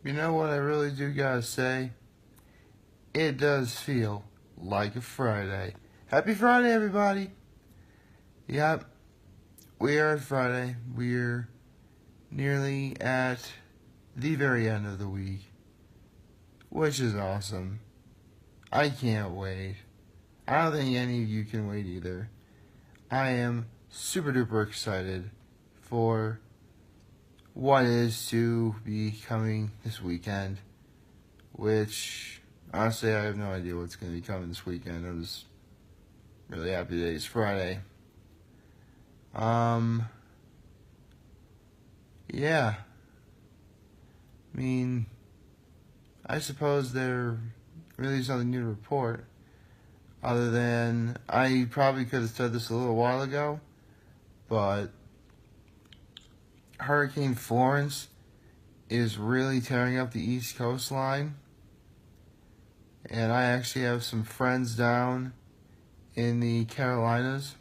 You know what I really do gotta say? It does feel like a Friday. Happy Friday, everybody! Yep, we are at Friday. We're nearly at the very end of the week, which is awesome. I can't wait. I don't think any of you can wait either. I am super duper excited for what is to be coming this weekend, which honestly I have no idea what's going to be coming this weekend. I'm just really happy that it's Friday. Yeah. I mean, I suppose there really is nothing new to report, other than I probably could have said this a little while ago, but Hurricane Florence is really tearing up the East Coast line, and I actually have some friends down in the Carolinas.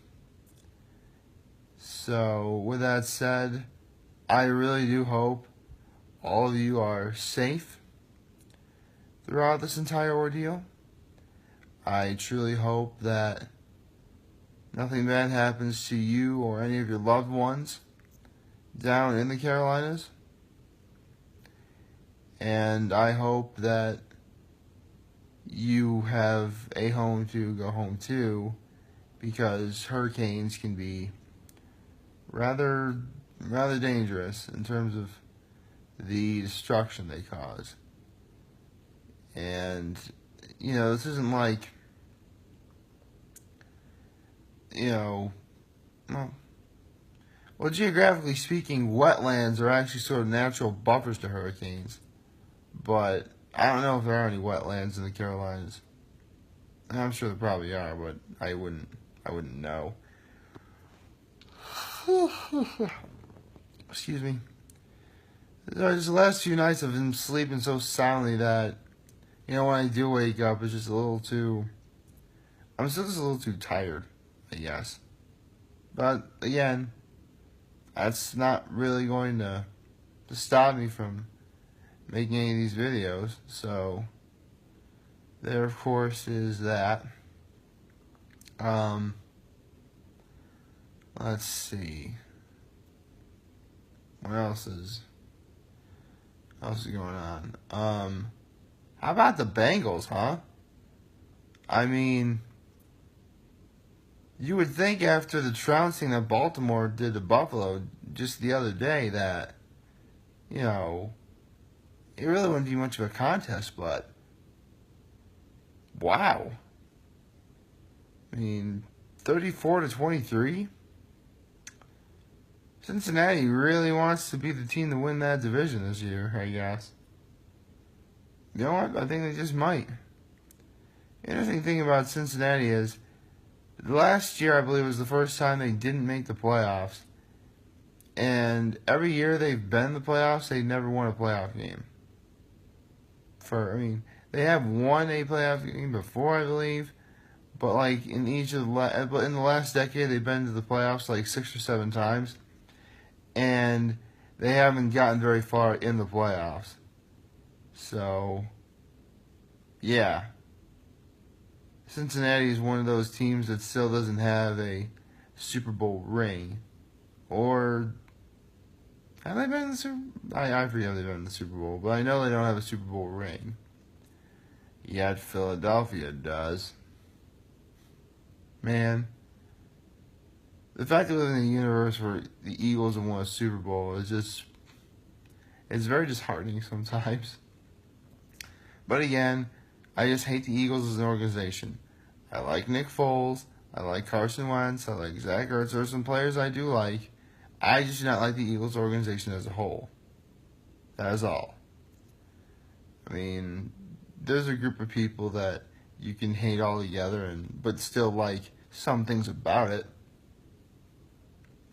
So, with that said, I really do hope all of you are safe throughout this entire ordeal. I truly hope that nothing bad happens to you or any of your loved ones down in the Carolinas. And I hope that you have a home to go home to, because hurricanes can be rather dangerous in terms of the destruction they cause. And, this isn't like, well, geographically speaking, wetlands are actually sort of natural buffers to hurricanes. But I don't know if there are any wetlands in the Carolinas. I'm sure there probably are, but I wouldn't know. Excuse me. Just the last few nights I've been sleeping so soundly that, when I do wake up, it's just I'm still just a little too tired, I guess. But again, that's not really going to stop me from making any of these videos. So there, of course, is that. Let's see. What else is going on? How about the Bengals, huh? I mean, you would think after the trouncing that Baltimore did to Buffalo just the other day that, it really wouldn't be much of a contest, but wow. I mean, 34-23? Cincinnati really wants to be the team to win that division this year, I guess. You know what? I think they just might. The interesting thing about Cincinnati is, last year I believe was the first time they didn't make the playoffs. And every year they've been in the playoffs, they never won a playoff game. They have won a playoff game before, I believe. But in the last decade, they've been to the playoffs 6 or 7 times. And they haven't gotten very far in the playoffs. So, yeah. Cincinnati is one of those teams that still doesn't have a Super Bowl ring. Or, have they been in the Super Bowl? I forget if they've been in the Super Bowl. But I know they don't have a Super Bowl ring. Yet Philadelphia does. Man. The fact that we live in a universe where the Eagles have won a Super Bowl it's very disheartening sometimes. But again, I just hate the Eagles as an organization. I like Nick Foles. I like Carson Wentz. I like Zach Ertz. There are some players I do like. I just do not like the Eagles organization as a whole. That is all. There's a group of people that you can hate all together, but still like some things about it.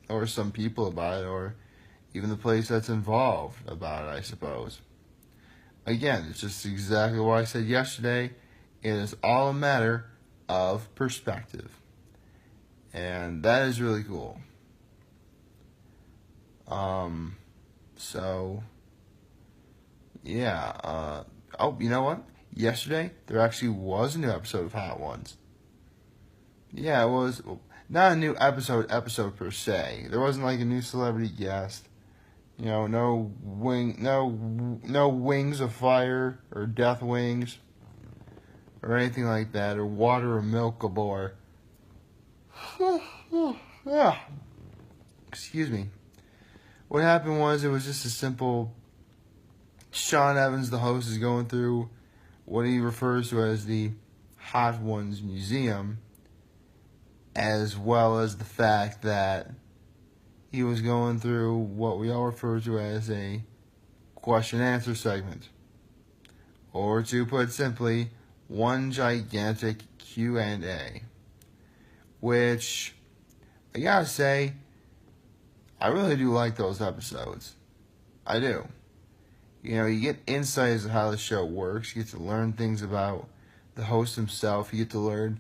Or some people about it, or even the place that's involved about it, I suppose. Again, it's just exactly what I said yesterday. It is all a matter of perspective. And that is really cool. So, Yeah. Oh, you know what? Yesterday, there actually was a new episode of Hot Ones. Yeah, it was not a new episode per se. There wasn't like a new celebrity guest. You know, no wings of fire or death wings or anything like that, or water or milk galore. Ah, excuse me. What happened was it was just a simple. Sean Evans, the host, is going through what he refers to as the Hot Ones Museum, as well as the fact that he was going through what we all refer to as a question and answer segment, or to put simply, one gigantic Q&A, which I gotta say, I really do like those episodes. I do. You know, you get insight as to how the show works. You get to learn things about the host himself. You get to learn.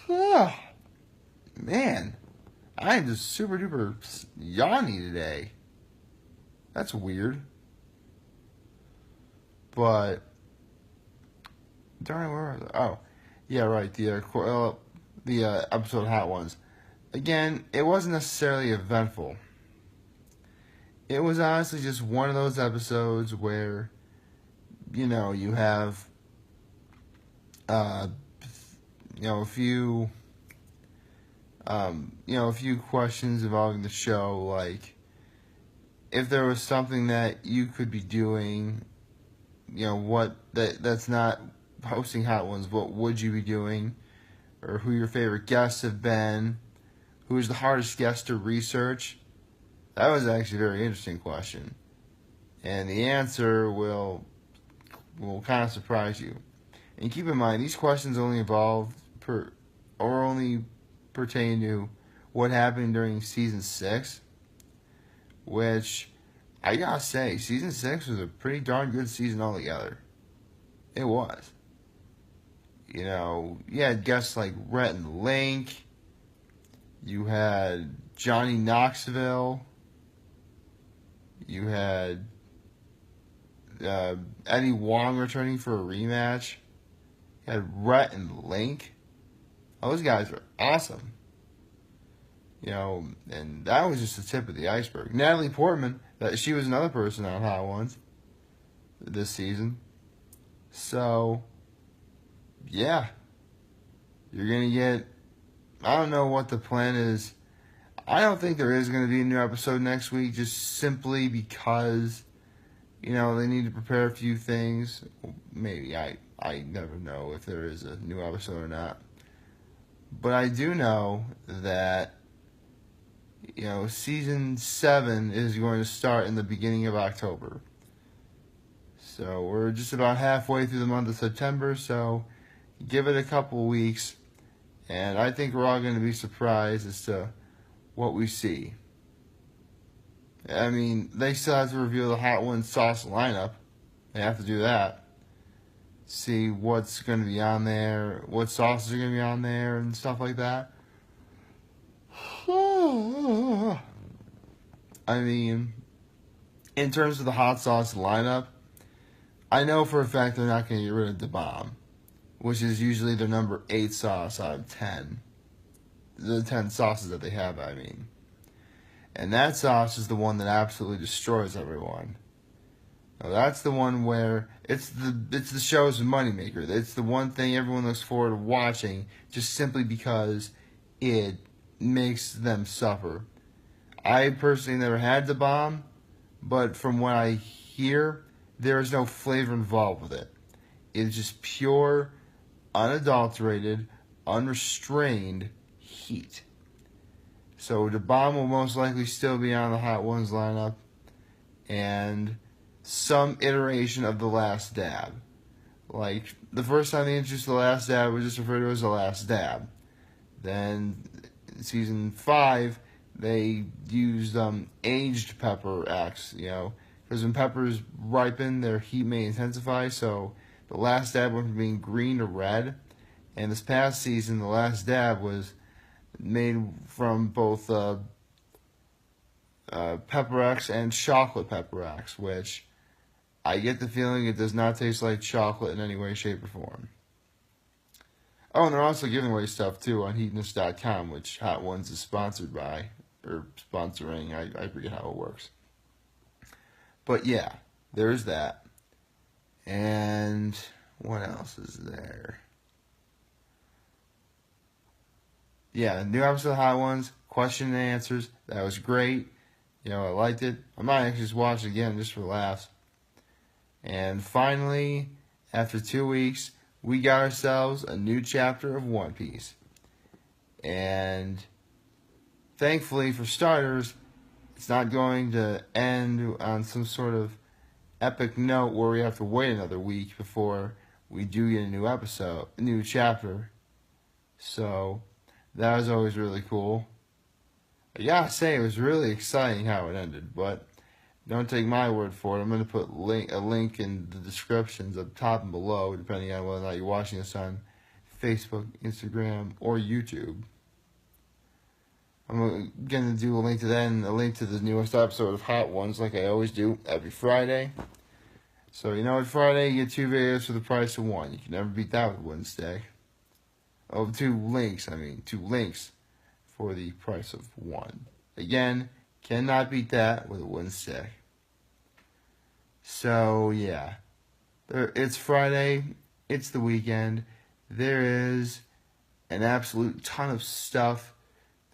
Oh, man, I am just super duper yawny today. That's weird. But darn, where was I? Oh, yeah, right. The episode Hot Ones. Again, it wasn't necessarily eventful. It was honestly just one of those episodes where, you know, you have, uh, a few, a few questions involving the show, like if there was something that you could be doing, that's not hosting Hot Ones, what would you be doing, or who your favorite guests have been, who is the hardest guest to research. That was actually a very interesting question, and the answer will kind of surprise you. And keep in mind, these questions only only pertain to what happened during season 6, which I gotta say, season 6 was a pretty darn good season altogether. It was. You know, you had guests like Rhett and Link. You had Johnny Knoxville. You had Eddie Wong returning for a rematch. You had Rhett and Link. Those guys were awesome. You know, and that was just the tip of the iceberg. Natalie Portman, she was another person on Hot Ones this season. So, yeah. You're going to get, I don't know what the plan is. I don't think there is going to be a new episode next week, just simply because, you know, they need to prepare a few things. Maybe. I never know if there is a new episode or not. But I do know that, you know, season 7 is going to start in the beginning of October. So we're just about halfway through the month of September, so give it a couple weeks, and I think we're all going to be surprised as to what we see. I mean, they still have to reveal the Hot Ones sauce lineup. They have to do that. See what's going to be on there, what sauces are going to be on there, and stuff like that. I mean, in terms of the hot sauce lineup, I know for a fact they're not going to get rid of the bomb, which is usually their number 8 sauce out of 10. The 10 sauces that they have, I mean. And that sauce is the one that absolutely destroys everyone. Now, that's the one where it's the show's moneymaker. It's the one thing everyone looks forward to watching just simply because it makes them suffer. I personally never had the bomb, but from what I hear, there is no flavor involved with it. It's just pure, unadulterated, unrestrained heat. So the bomb will most likely still be on the Hot Ones lineup, and some iteration of the Last Dab. Like, the first time they introduced the Last Dab was just referred to as the Last Dab. Then, in season 5, they used aged pepper X, you know, because when peppers ripen, their heat may intensify, so the Last Dab went from being green to red. And this past season, the Last Dab was made from both Pepper X and chocolate Pepper X, which I get the feeling it does not taste like chocolate in any way, shape, or form. Oh, and they're also giving away stuff too on heatness.com, which Hot Ones is sponsored by, or sponsoring. I forget how it works. But yeah, there's that. And what else is there? Yeah, new episode of Hot Ones, question and answers. That was great. I liked it. I might actually just watch it again just for laughs. And finally, after 2 weeks, we got ourselves a new chapter of One Piece. And thankfully, for starters, it's not going to end on some sort of epic note where we have to wait another week before we do get a new episode, a new chapter. So that was always really cool. I gotta say, it was really exciting how it ended, but don't take my word for it. I'm going to put a link in the descriptions up top and below, depending on whether or not you're watching this on Facebook, Instagram, or YouTube. I'm going to do a link to that and a link to the newest episode of Hot Ones, like I always do every Friday. So, Friday you get 2 videos for the price of 1. You can never beat that with Wednesday. Oh, 2 links for the price of 1. Again, cannot beat that with a Wednesday. So, yeah. It's Friday. It's the weekend. There is an absolute ton of stuff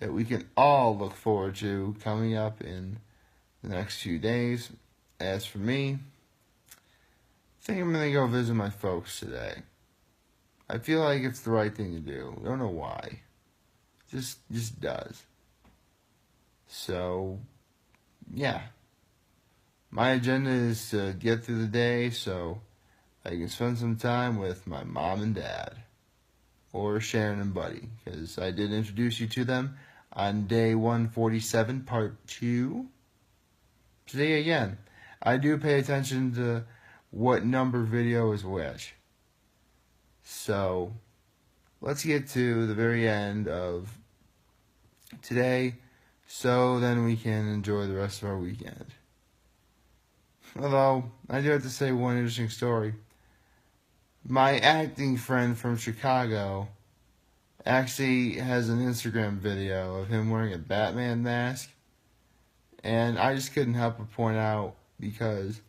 that we can all look forward to coming up in the next few days. As for me, I think I'm going to go visit my folks today. I feel like it's the right thing to do. I don't know why. Just does. So, yeah. My agenda is to get through the day so I can spend some time with my mom and dad. Or Sharon and Buddy. Because I did introduce you to them on day 147, part 2. See, again, I do pay attention to what number video is which. So, let's get to the very end of today, so then we can enjoy the rest of our weekend. Although, I do have to say one interesting story. My acting friend from Chicago actually has an Instagram video of him wearing a Batman mask. And I just couldn't help but point out, because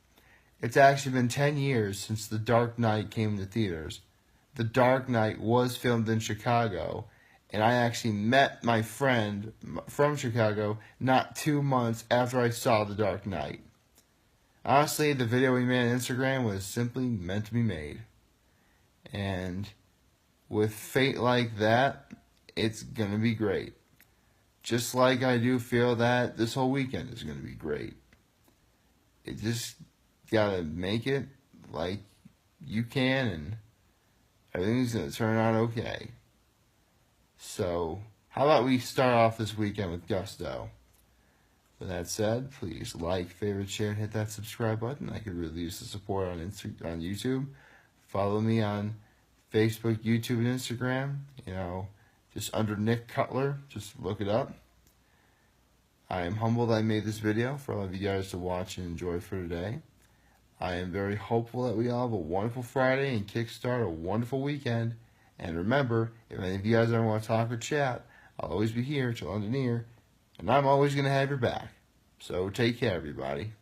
it's actually been 10 years since The Dark Knight came to theaters. The Dark Knight was filmed in Chicago, and I actually met my friend from Chicago not 2 months after I saw The Dark Knight. Honestly, the video we made on Instagram was simply meant to be made. And with fate like that, it's going to be great. Just like I do feel that this whole weekend is going to be great. It just got to make it like you can, and everything's going to turn out okay. So, how about we start off this weekend with gusto? With that said, please like, favorite, share, and hit that subscribe button. I could really use the support on YouTube. Follow me on Facebook, YouTube, and Instagram. Just under Nick Cutler. Just look it up. I am humbled I made this video for all of you guys to watch and enjoy for today. I am very hopeful that we all have a wonderful Friday and kickstart a wonderful weekend. And remember, if any of you guys ever want to talk or chat, I'll always be here to lend an ear. And I'm always going to have your back. So take care, everybody.